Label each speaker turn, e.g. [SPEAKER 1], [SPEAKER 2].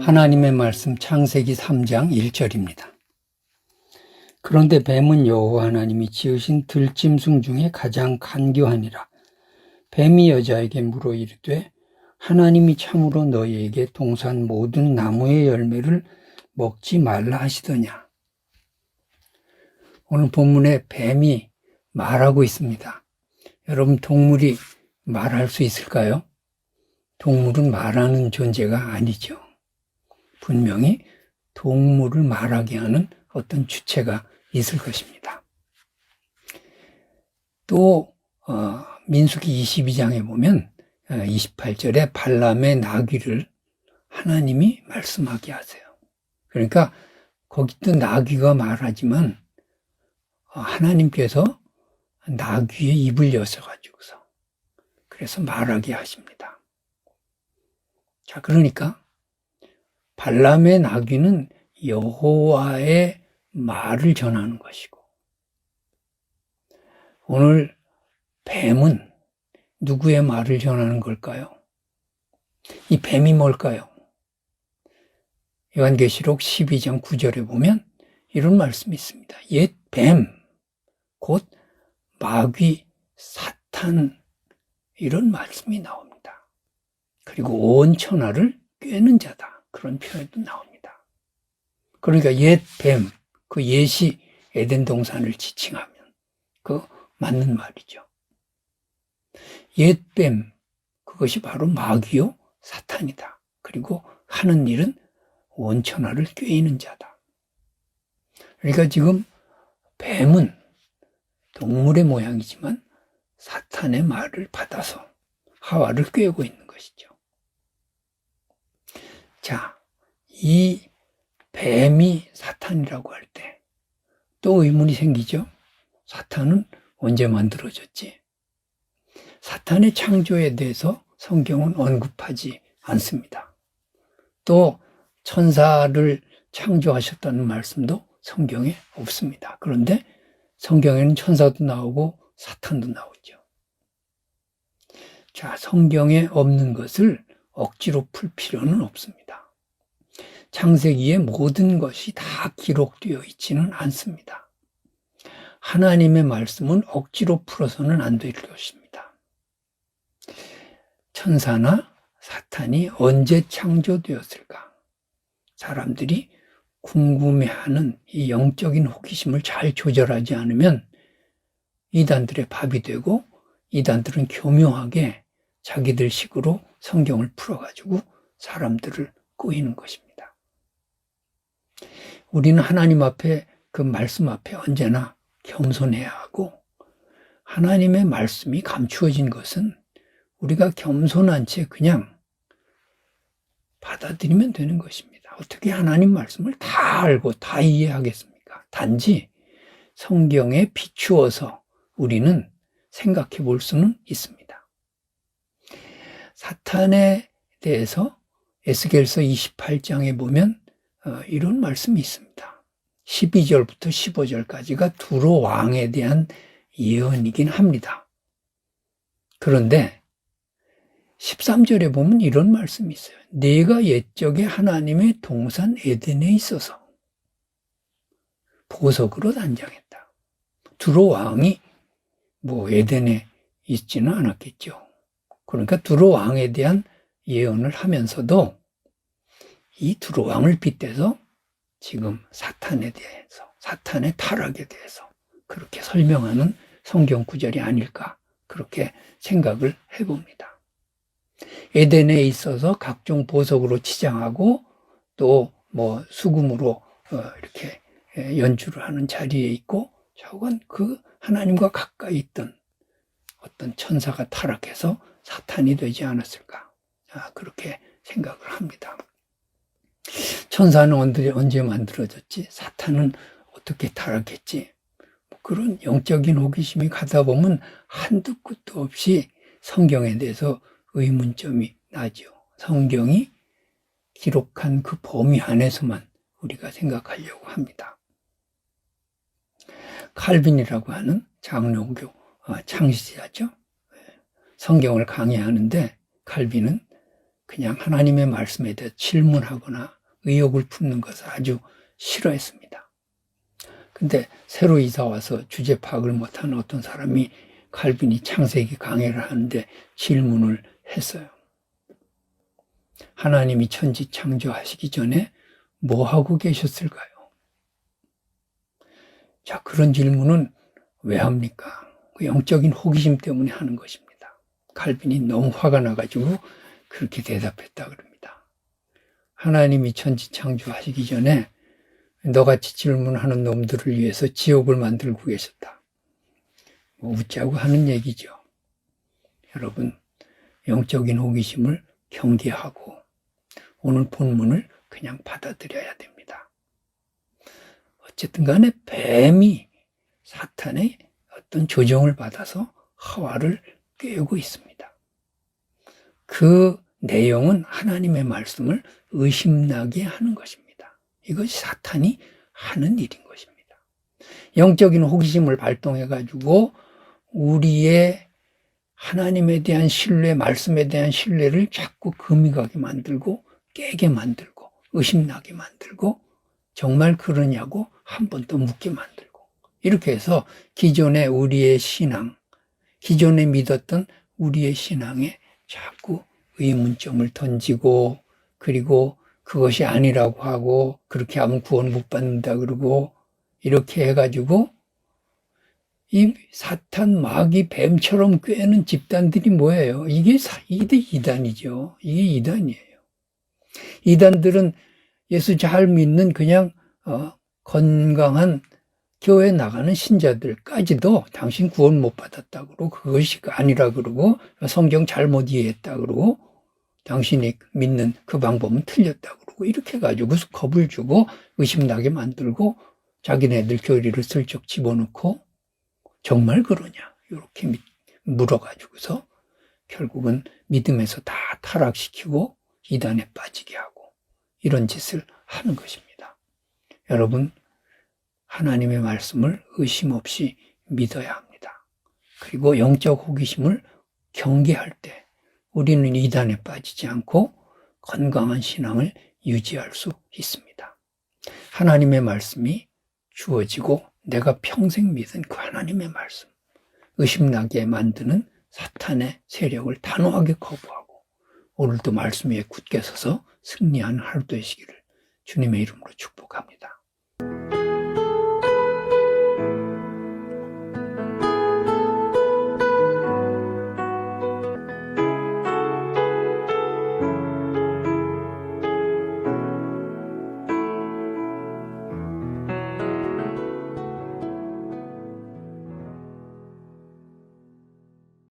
[SPEAKER 1] 하나님의 말씀 창세기 3장 1절입니다. 그런데 뱀은 여호와 하나님이 지으신 들짐승 중에 가장 간교하니라. 뱀이 여자에게 물어 이르되 하나님이 참으로 너희에게 동산 모든 나무의 열매를 먹지 말라 하시더냐. 오늘 본문에 뱀이 말하고 있습니다. 여러분, 동물이 말할 수 있을까요? 동물은 말하는 존재가 아니죠. 분명히 동물을 말하게 하는 어떤 주체가 있을 것입니다. 또 민수기 22장에 보면 28절에 발람의 나귀를 하나님이 말씀하게 하세요. 그러니까 거기도 나귀가 말하지만 하나님께서 나귀의 입을 여셔가지고서 그래서 말하게 하십니다. 자, 그러니까 발람의 나귀는 여호와의 말을 전하는 것이고, 오늘 뱀은 누구의 말을 전하는 걸까요? 이 뱀이 뭘까요? 요한계시록 12장 9절에 보면 이런 말씀이 있습니다. 옛 뱀, 곧 마귀, 사탄, 이런 말씀이 나옵니다. 그리고 온 천하를 꿰는 자다, 그런 표현도 나옵니다. 그러니까 옛 뱀, 그 옛이 에덴 동산을 지칭하면 그 맞는 말이죠. 옛 뱀, 그것이 바로 마귀요 사탄이다. 그리고 하는 일은 온 천하를 꿰이는 자다. 그러니까 지금 뱀은 동물의 모양이지만 사탄의 말을 받아서 하와를 꿰고 있는 것이죠. 자, 이 뱀이 사탄이라고 할 때 또 의문이 생기죠. 사탄은 언제 만들어졌지? 사탄의 창조에 대해서 성경은 언급하지 않습니다. 또 천사를 창조하셨다는 말씀도 성경에 없습니다. 그런데 성경에는 천사도 나오고 사탄도 나오죠. 자, 성경에 없는 것을 억지로 풀 필요는 없습니다. 창세기에 모든 것이 다 기록되어 있지는 않습니다. 하나님의 말씀은 억지로 풀어서는 안 될 것입니다. 천사나 사탄이 언제 창조되었을까? 사람들이 궁금해하는 이 영적인 호기심을 잘 조절하지 않으면 이단들의 밥이 되고, 이단들은 교묘하게 자기들 식으로 성경을 풀어가지고 사람들을 꼬이는 것입니다. 우리는 하나님 앞에, 그 말씀 앞에 언제나 겸손해야 하고, 하나님의 말씀이 감추어진 것은 우리가 겸손한 채 그냥 받아들이면 되는 것입니다. 어떻게 하나님 말씀을 다 알고 다 이해하겠습니까? 단지 성경에 비추어서 우리는 생각해 볼 수는 있습니다. 사탄에 대해서 에스겔서 28장에 보면 이런 말씀이 있습니다. 12절부터 15절까지가 두로 왕에 대한 예언이긴 합니다. 그런데 13절에 보면 이런 말씀이 있어요. 내가 옛적에 하나님의 동산 에덴에 있어서 보석으로 단장했다. 두로 왕이 에덴에 있지는 않았겠죠. 그러니까 두로 왕에 대한 예언을 하면서도 이 두로 왕을 빗대서 지금 사탄에 대해서, 사탄의 타락에 대해서 그렇게 설명하는 성경 구절이 아닐까, 그렇게 생각을 해봅니다. 에덴에 있어서 각종 보석으로 치장하고 또 수금으로 이렇게 연주를 하는 자리에 있고, 저건 그 하나님과 가까이 있던 어떤 천사가 타락해서 사탄이 되지 않았을까, 그렇게 생각을 합니다. 천사는 언제 만들어졌지? 사탄은 어떻게 타락했지? 그런 영적인 호기심이 가다 보면 한두 끝도 없이 성경에 대해서 의문점이 나죠. 성경이 기록한 그 범위 안에서만 우리가 생각하려고 합니다. 칼빈이라고 하는 장로교 창시자죠. 성경을 강의하는데 칼빈은 그냥 하나님의 말씀에 대해 질문하거나 의혹을 품는 것을 아주 싫어했습니다. 근데 새로 이사 와서 주제 파악을 못하는 어떤 사람이 칼빈이 창세기 강해를 하는데 질문을 했어요. 하나님이 천지 창조하시기 전에 뭐 하고 계셨을까요? 자, 그런 질문은 왜 합니까? 그 영적인 호기심 때문에 하는 것입니다. 칼빈이 너무 화가 나가지고 그렇게 대답했다 그럽니다. 하나님이 천지 창조하시기 전에 너같이 질문하는 놈들을 위해서 지옥을 만들고 계셨다. 뭐 웃자고 하는 얘기죠. 여러분, 영적인 호기심을 경계하고 오늘 본문을 그냥 받아들여야 됩니다. 어쨌든 간에 뱀이 사탄의 어떤 조종을 받아서 하와를 꾀우고 있습니다. 그 내용은 하나님의 말씀을 의심나게 하는 것입니다. 이것이 사탄이 하는 일인 것입니다. 영적인 호기심을 발동해가지고 우리의 하나님에 대한 신뢰, 말씀에 대한 신뢰를 자꾸 금이 가게 만들고 깨게 만들고 의심나게 만들고 정말 그러냐고 한 번 더 묻게 만들고 이렇게 해서 기존의 우리의 신앙, 기존에 믿었던 우리의 신앙에 자꾸 의문점을 던지고 그리고 그것이 아니라고 하고 그렇게 하면 구원 못 받는다 그러고 이렇게 해가지고 이 사탄, 마귀, 뱀처럼 꿰는 집단들이 뭐예요? 이게 이단이죠. 이게 이단이에요. 이단들은 예수 잘 믿는 그냥 건강한 교회 나가는 신자들까지도 당신 구원 못 받았다 그러고 그것이 아니라 그러고 성경 잘못 이해했다 그러고 당신이 믿는 그 방법은 틀렸다 그러고 이렇게 가지고 겁을 주고 의심나게 만들고 자기네들 교리를 슬쩍 집어넣고 정말 그러냐 이렇게 물어가지고서 결국은 믿음에서 다 타락시키고 이단에 빠지게 하고 이런 짓을 하는 것입니다. 여러분, 하나님의 말씀을 의심 없이 믿어야 합니다. 그리고 영적 호기심을 경계할 때 우리는 이단에 빠지지 않고 건강한 신앙을 유지할 수 있습니다. 하나님의 말씀이 주어지고 내가 평생 믿은 그 하나님의 말씀, 의심나게 만드는 사탄의 세력을 단호하게 거부하고 오늘도 말씀 위에 굳게 서서 승리하는 하루 되시기를 주님의 이름으로 축복합니다.